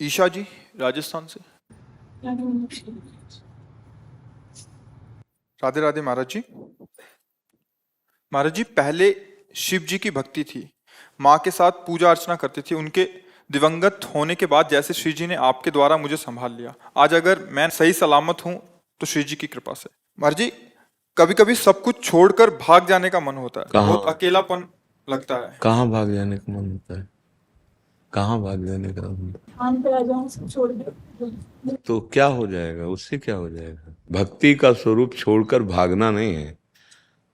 ईशा जी, राजस्थान से। राधे राधे महाराज जी। महाराज जी, पहले शिव जी की भक्ति थी, माँ के साथ पूजा अर्चना करती थी। उनके दिवंगत होने के बाद जैसे श्री जी ने आपके द्वारा मुझे संभाल लिया, आज अगर मैं सही सलामत हूँ तो श्री जी की कृपा से। महाराज जी, कभी कभी सब कुछ छोड़कर भाग जाने का मन होता है, बहुत कहाँ अकेलापन लगता है। कहाँ भाग जाने का मन होता है? कहाँ भाग जाने का मन? काम पे आ जाऊं सब छोड़ दे। तो क्या हो जाएगा? उससे क्या हो जाएगा? भक्ति का स्वरूप छोड़कर भागना नहीं है।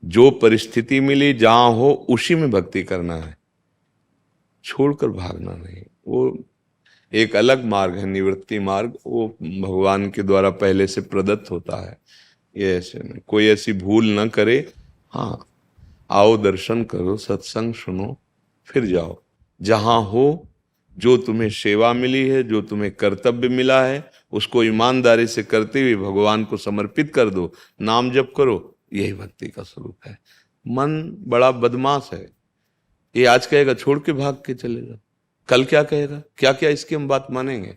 जो परिस्थिति मिली जहां हो उसी में भक्ति करना है, छोड़कर भागना नहीं। वो एक अलग मार्ग है, निवृत्ति मार्ग। वो भगवान के द्वारा पहले से प्रदत्त होता है। ये ऐसे नहीं, कोई ऐसी भूल ना करे। हाँ, आओ दर्शन करो, सत्संग सुनो, फिर जाओ। जहां हो, जो तुम्हें सेवा मिली है, जो तुम्हें कर्तव्य मिला है, उसको ईमानदारी से करते हुए भगवान को समर्पित कर दो। नाम जप करो, यही भक्ति का स्वरूप है। मन बड़ा बदमाश है। ये आज कहेगा छोड़ के भाग के चले जाओ, कल क्या कहेगा, क्या क्या इसकी हम बात मानेंगे?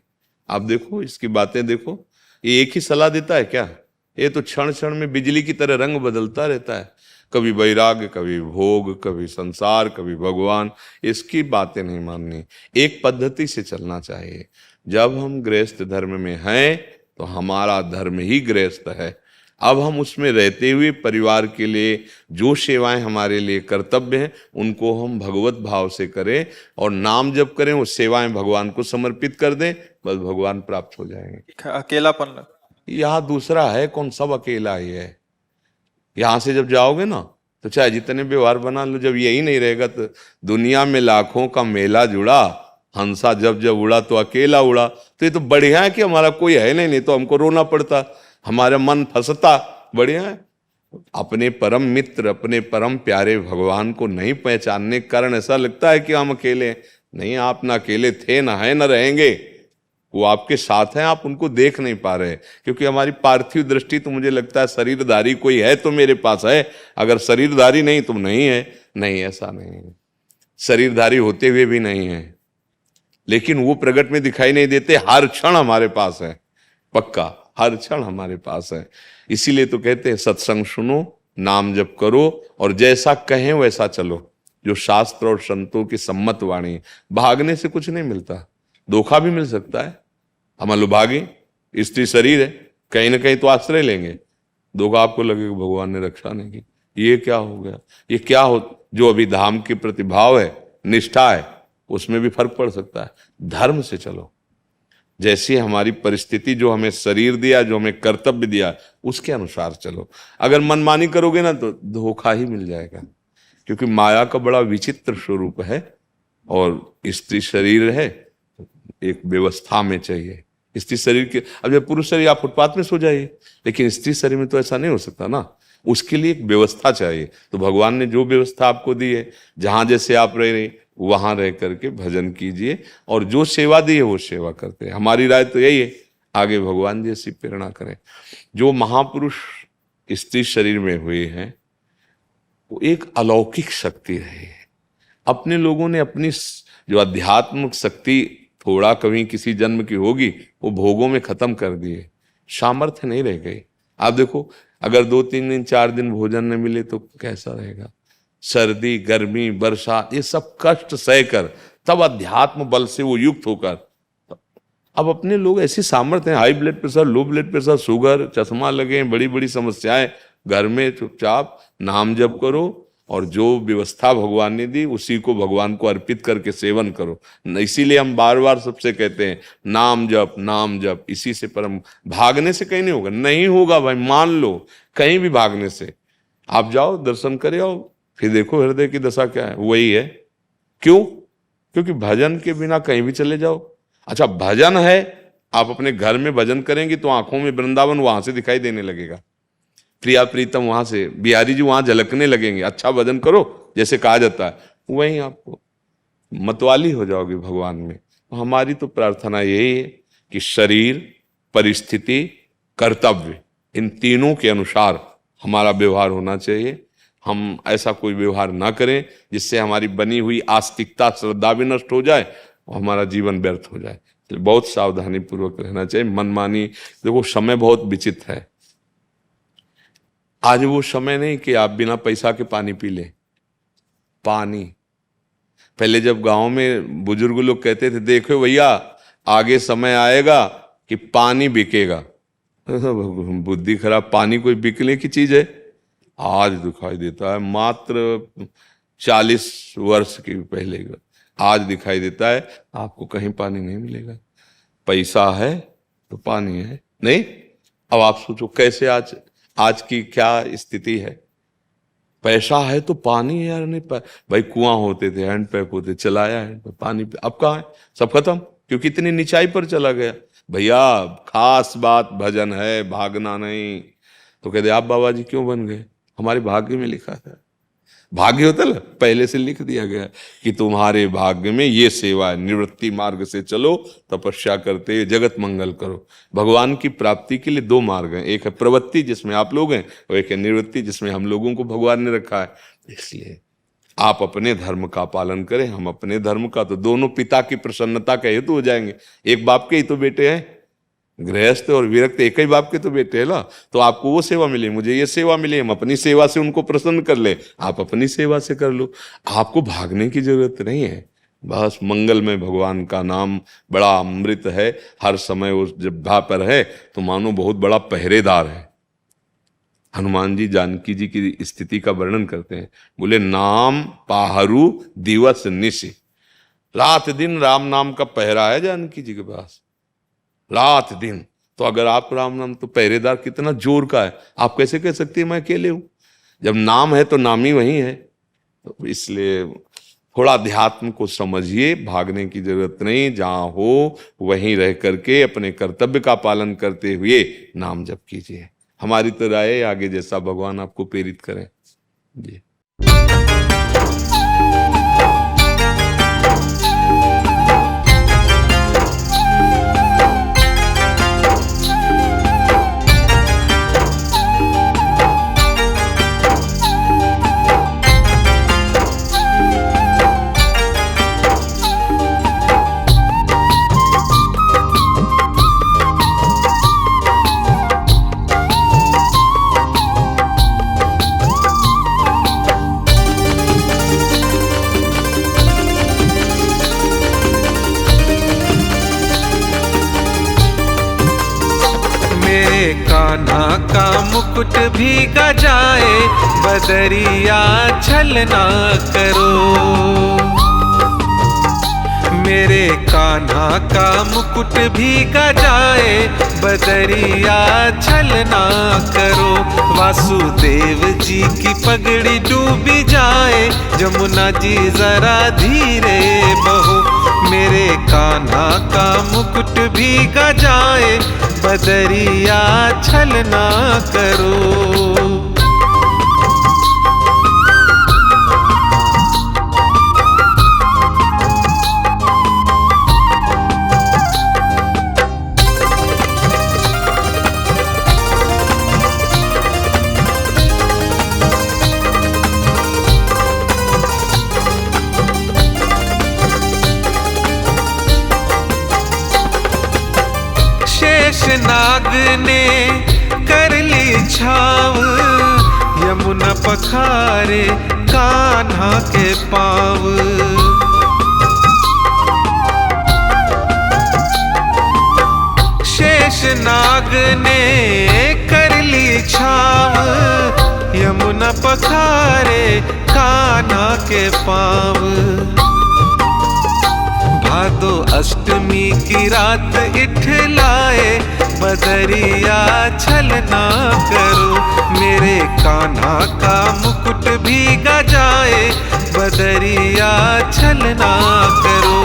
आप देखो, इसकी बातें देखो। ये एक ही सलाह देता है क्या? ये तो क्षण क्षण में बिजली की तरह रंग बदलता रहता है। कभी वैराग्य, कभी भोग, कभी संसार, कभी भगवान। इसकी बातें नहीं माननी, एक पद्धति से चलना चाहिए। जब हम गृहस्थ धर्म में हैं तो हमारा धर्म ही गृहस्थ है। अब हम उसमें रहते हुए परिवार के लिए जो सेवाएं हमारे लिए कर्तव्य हैं उनको हम भगवत भाव से करें और नाम जप करें, वो सेवाएं भगवान को समर्पित कर दें, बस भगवान प्राप्त हो जाएंगे। अकेलापन लग यहाँ दूसरा है कौन? सब अकेला ही है। यहां से जब जाओगे ना तो चाहे जितने व्यवहार बना लो, जब यही नहीं रहेगा तो दुनिया में लाखों का मेला जुड़ा, हंसा जब जब उड़ा तो अकेला उड़ा। तो ये तो बढ़िया है कि हमारा कोई है नहीं तो हमको रोना पड़ता, हमारा मन फंसता। बढ़िया है। अपने परम मित्र, अपने परम प्यारे भगवान को नहीं पहचानने के कारण ऐसा लगता है कि हम अकेले हैं। नहीं, आप ना अकेले थे, ना है, ना रहेंगे। वो आपके साथ हैं, आप उनको देख नहीं पा रहे। क्योंकि हमारी पार्थिव दृष्टि तो मुझे लगता है शरीरधारी कोई है तो मेरे पास है, अगर शरीरधारी नहीं तो नहीं है। नहीं, ऐसा नहीं है। शरीरधारी होते हुए भी नहीं है, लेकिन वो प्रगट में दिखाई नहीं देते। हर क्षण हमारे पास है, पक्का हर क्षण हमारे पास है। इसीलिए तो कहते हैं सत्संग सुनो, नाम जप करो और जैसा कहें वैसा चलो, जो शास्त्र और संतों की सम्मत वाणी। भागने से कुछ नहीं मिलता, धोखा भी मिल सकता है। हम लो भागे, स्त्री शरीर है, कहीं ना कहीं तो आश्रय लेंगे, धोखा आपको लगेगा भगवान ने रक्षा नहीं की। ये क्या हो गया? ये क्या हो? जो अभी धाम के प्रति भाव है, निष्ठा है, उसमें भी फर्क पड़ सकता है। धर्म से चलो, जैसी हमारी परिस्थिति, जो हमें शरीर दिया, जो हमें कर्तव्य दिया, उसके अनुसार चलो। अगर मनमानी करोगे ना तो धोखा ही मिल जाएगा। क्योंकि माया का बड़ा विचित्र स्वरूप है और स्त्री शरीर है, एक व्यवस्था में चाहिए। स्त्री शरीर के, अब जब पुरुष शरीर आप फुटपाथ में सो जाइए, लेकिन स्त्री शरीर में तो ऐसा नहीं हो सकता ना। उसके लिए एक व्यवस्था चाहिए। तो भगवान ने जो व्यवस्था आपको दी है, जहां जैसे आप रह रहे वहां रह करके भजन कीजिए और जो सेवा दी है वो सेवा करते हैं। हमारी राय तो यही है, आगे भगवान जैसी प्रेरणा करें। जो महापुरुष स्त्री शरीर में हुए हैं वो एक अलौकिक शक्ति रही है। अपने लोगों ने अपनी जो आध्यात्मिक शक्ति थोड़ा कभी किसी जन्म की होगी वो भोगों में खत्म कर दिए, सामर्थ्य नहीं रह गई। आप देखो, अगर 2-3 दिन 4 दिन भोजन न मिले तो कैसा रहेगा? सर्दी, गर्मी, वर्षा, ये सब कष्ट सहकर तब अध्यात्म बल से वो युक्त होकर, अब अपने लोग ऐसी सामर्थ्य हैं, high blood pressure, low blood pressure, sugar, चश्मा लगे, बड़ी बड़ी समस्याएं, घर में चुपचाप नाम जप करो और जो व्यवस्था भगवान ने दी उसी को भगवान को अर्पित करके सेवन करो। इसीलिए हम बार बार सबसे कहते हैं नाम जप, नाम जप। इसी से परम, भागने से कहीं नहीं होगा। नहीं होगा भाई, मान लो, कहीं भी भागने से। आप जाओ, दर्शन करे आओ, फिर देखो हृदय की दशा क्या है, वही है। क्यों? क्योंकि भजन के बिना कहीं भी चले जाओ। अच्छा, भजन है, आप अपने घर में भजन करेंगे तो आंखों में वृंदावन वहां से दिखाई देने लगेगा, प्रिया प्रीतम वहां से, बिहारी जी वहां झलकने लगेंगे। अच्छा भजन करो जैसे कहा जाता है, वहीं आपको मतवाली हो जाओगे भगवान में। तो हमारी तो प्रार्थना यही है कि शरीर, परिस्थिति, कर्तव्य, इन तीनों के अनुसार हमारा व्यवहार होना चाहिए। हम ऐसा कोई व्यवहार ना करें जिससे हमारी बनी हुई आस्तिकता, श्रद्धा भी नष्ट हो जाए और हमारा जीवन व्यर्थ हो जाए। तो बहुत सावधानी पूर्वक रहना चाहिए। मनमानी, देखो समय बहुत विचित्र है। आज वो समय नहीं कि आप बिना पैसा के पानी पी लें। पानी, पहले जब गांव में बुजुर्ग लोग कहते थे, देखो भैया आगे समय आएगा कि पानी बिकेगा। बुद्धि खराब, पानी कोई बिकने की चीज है? आज दिखाई देता है, मात्र 40 वर्ष के पहले का आज दिखाई देता है आपको कहीं पानी नहीं मिलेगा। पैसा है तो पानी है नहीं। अब आप सोचो कैसे आज की क्या स्थिति है। पैसा है तो पानी है यार, नहीं भाई कुआं होते थे, हैंडपैप होते, चलाया हैंडपैप, पानी अब कहाँ है? सब खत्म, क्योंकि इतनी निचाई पर चला गया। भैया खास बात भजन है, भागना नहीं। तो कहते आप बाबा जी क्यों बन गए? हमारे भाग्य में लिखा था। भाग्य होता है, पहले से लिख दिया गया कि तुम्हारे भाग्य में ये सेवा है, निवृत्ति मार्ग से चलो, तपस्या करते जगत मंगल करो। भगवान की प्राप्ति के लिए 2 मार्ग हैं, एक है प्रवृत्ति जिसमें आप लोग हैं, और एक है निवृत्ति जिसमें हम लोगों को भगवान ने रखा है। इसलिए आप अपने धर्म का पालन करें, हम अपने धर्म का, तो दोनों पिता की प्रसन्नता का हेतु हो जाएंगे। एक बाप के ही तो बेटे हैं, गृहस्थ और विरक्त एक ही बाप के तो बेटे है ना। तो आपको वो सेवा मिली, मुझे ये सेवा मिली, हम अपनी सेवा से उनको प्रसन्न कर ले, आप अपनी सेवा से कर लो। आपको भागने की जरूरत नहीं है। बस मंगल में भगवान का नाम बड़ा अमृत है, हर समय उस जगह पर है तो मानो बहुत बड़ा पहरेदार है। हनुमान जी जानकी जी की स्थिति का वर्णन करते हैं, बोले नाम पाहरू दिवस निशि, रात दिन राम नाम का पहरा है जानकी जी के पास, रात दिन। तो अगर आप राम नाम, तो पहरेदार कितना जोर का है। आप कैसे कह सकते हैं मैं अकेले हूं? जब नाम है तो नाम ही वही है। तो इसलिए थोड़ा अध्यात्म को समझिए, भागने की जरूरत नहीं, जहां हो वहीं रह करके अपने कर्तव्य का पालन करते हुए नाम जप कीजिए। हमारी तो राय है, आगे जैसा भगवान आपको प्रेरित करें जी। कान्हा का मुकुट भीगा जाए, बदरिया छलना करो। मेरे कान्हा का मुकुट भीगा जाए, बदरिया छलना करो। वासुदेव जी की पगड़ी डूबी जाए, जमुना जी जरा धीरे बहो। मेरे कान्हा का मुकुट भीगा जाए, बदरिया छलना करो। नाग ने कर ली छाव, यमुना पखारे कान्हा के पाँव। शेष नाग ने कर ली छाव, यमुना पखारे कान्हा के पाँव। भादो अष्टमी की रात इठलाए, बदरिया छलना करो। मेरे कान्हा का मुकुट भीगा जाए, बदरिया छलना करो।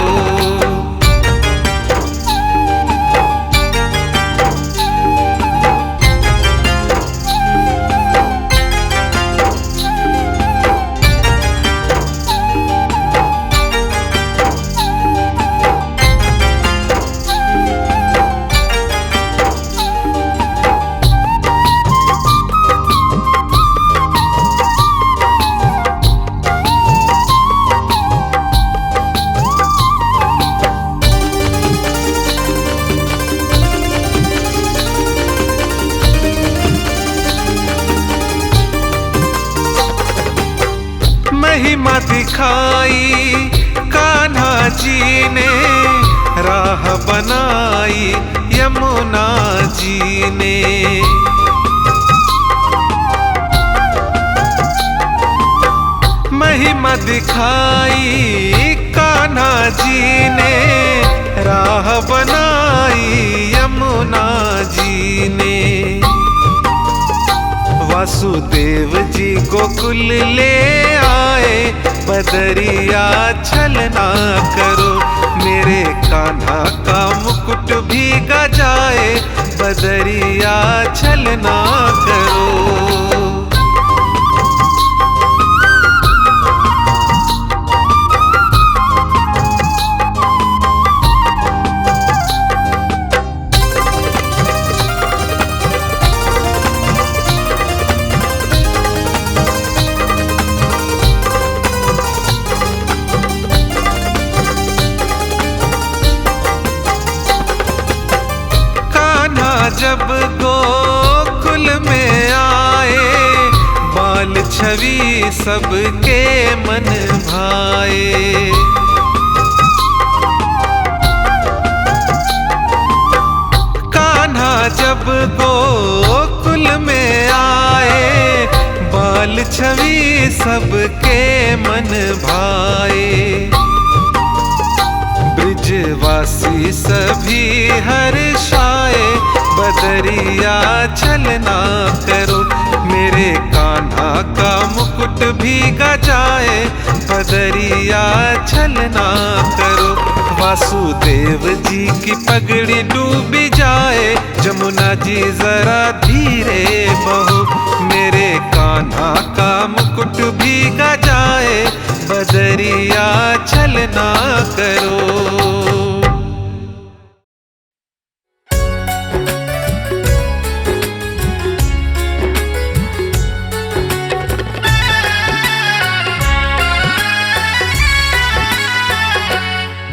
दिखाई कान्हा जी ने, राह बनाई यमुना जी ने। महिमा दिखाई कान्हा जी ने, राह बनाई यमुना जी ने। वासुदेव जी गोकुल ले आए, बदरिया छलना करो, मेरे कान्हा का मुकुट भीगा जाए, बदरिया छलना करो। जब गोकुल में आए, बाल छवि सबके मन भाए। कान्हा जब गोकुल में आए, बाल छवि सबके मन भाए। ब्रिजवासी सभी हर्षाए, बदरिया छलना करो, मेरे कान्हा का मुकुट भीगा जाए, बदरिया छलना करो। वासुदेव जी की पगड़ी डूबी जाए, जमुना जी जरा धीरे बहो, मेरे कान्हा का मुकुट भीगा जाए, बदरिया छलना करो।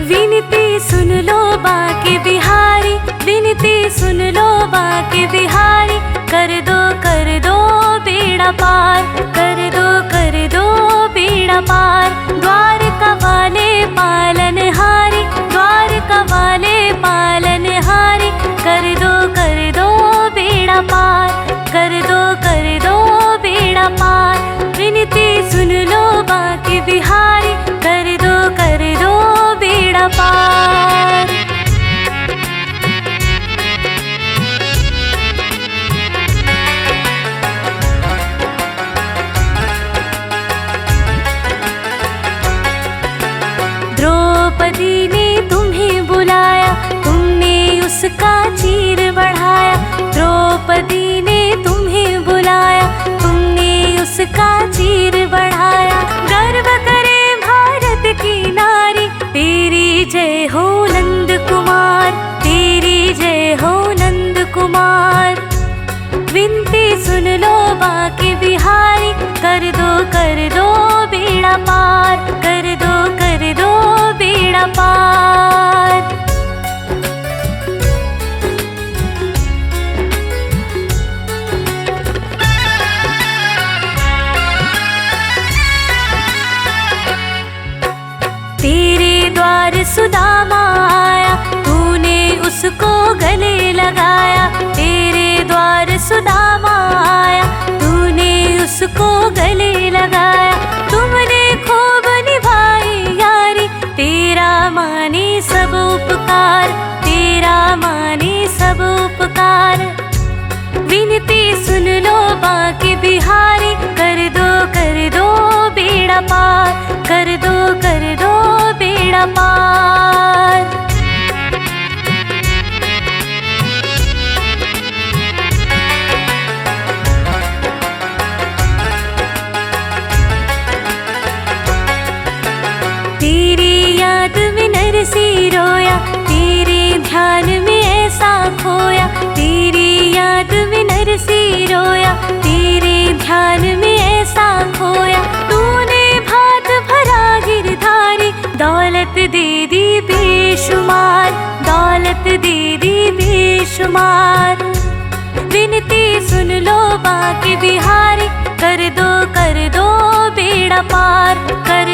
विनती सुन लो बाके बिहारी, विनती सुन लो बाके बिहारी, कर दो बेड़ा पार, कर दो बेड़ा पार। द्वारका वाले पालनहारी, द्वारका वाले पालनहारी, कर दो बेड़ा पार, कर दो बेड़ा पार। विनती सुन लो बाके बिहारी, कर दो बेड़ा पार। द्रौपदी ने तुम्हें बुलाया, तुमने उसका चीर बढ़ाया। द्रौपदी ने तुम्हें बुलाया, तुमने उसका चीर बढ़ाया। गर्व करे भारत की नारी, तेरी जय हो नंद कुमार, तेरी जय हो नंद कुमार। विनती सुन लो बाके बिहारी, कर दो बेड़ा पार, कर दो बेड़ा पार। तेरे द्वार सुदामा आया, तूने उसको गले लगाया। तेरे द्वार सुदामा आया, तूने उसको गले लगाया। तुमने खूब निभाई यारी, तेरा माने सब उपकार, तेरा माने सब उपकार। विनती सुन लो बाके बिहारी, कर दो बेड़ा पार, कर दो बेड़ा पार। तेरी याद में नरसी रोया, तेरे ध्यान में ऐसा खोया। तेरी याद में नरसी रोया, तेरे ध्यान में ऐसा खोया। तूने भात भरा गिरधारी, दौलत दे दी बेशुमार, दौलत दे दी बेशुमार। विनती सुन लो बाके बिहारी, कर दो बेड़ा पार, कर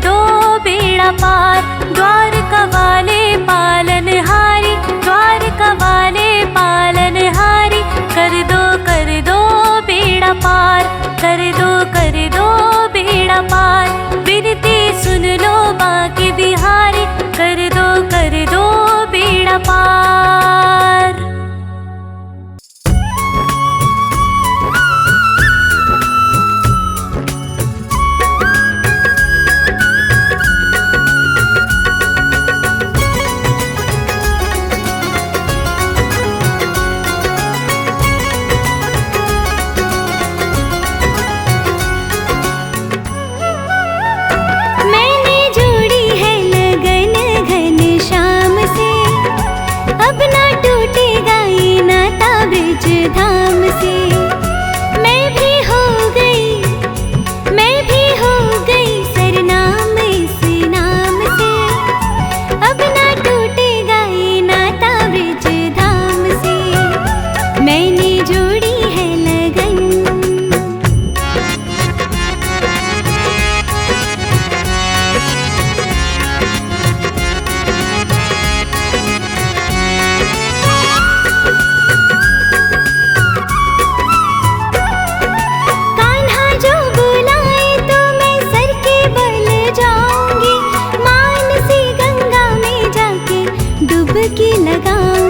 दो बेड़ा पार। द्वारका वाले पालनहारी, द्वारका वाले पालनहारी, कर दो बेड़ा पार, कर दो बेड़ा पार। विनती सुन लो बांके बिहारी, कर दो बेड़ा पार। मैंने जोड़ी है लगन घनश्याम से, अब ना टूटेगा ये नाता ब्रज धाम से। मैं भी हो गई सरनाम इस नाम से, अब ना टूटेगा ये नाता ब्रज धाम से। मैंने जोड़ी है लगन। कान्हा जो बुलाए तो मैं सर के बल जाऊंगी, मानसी गंगा में जाके डुबकी लगाऊंगी।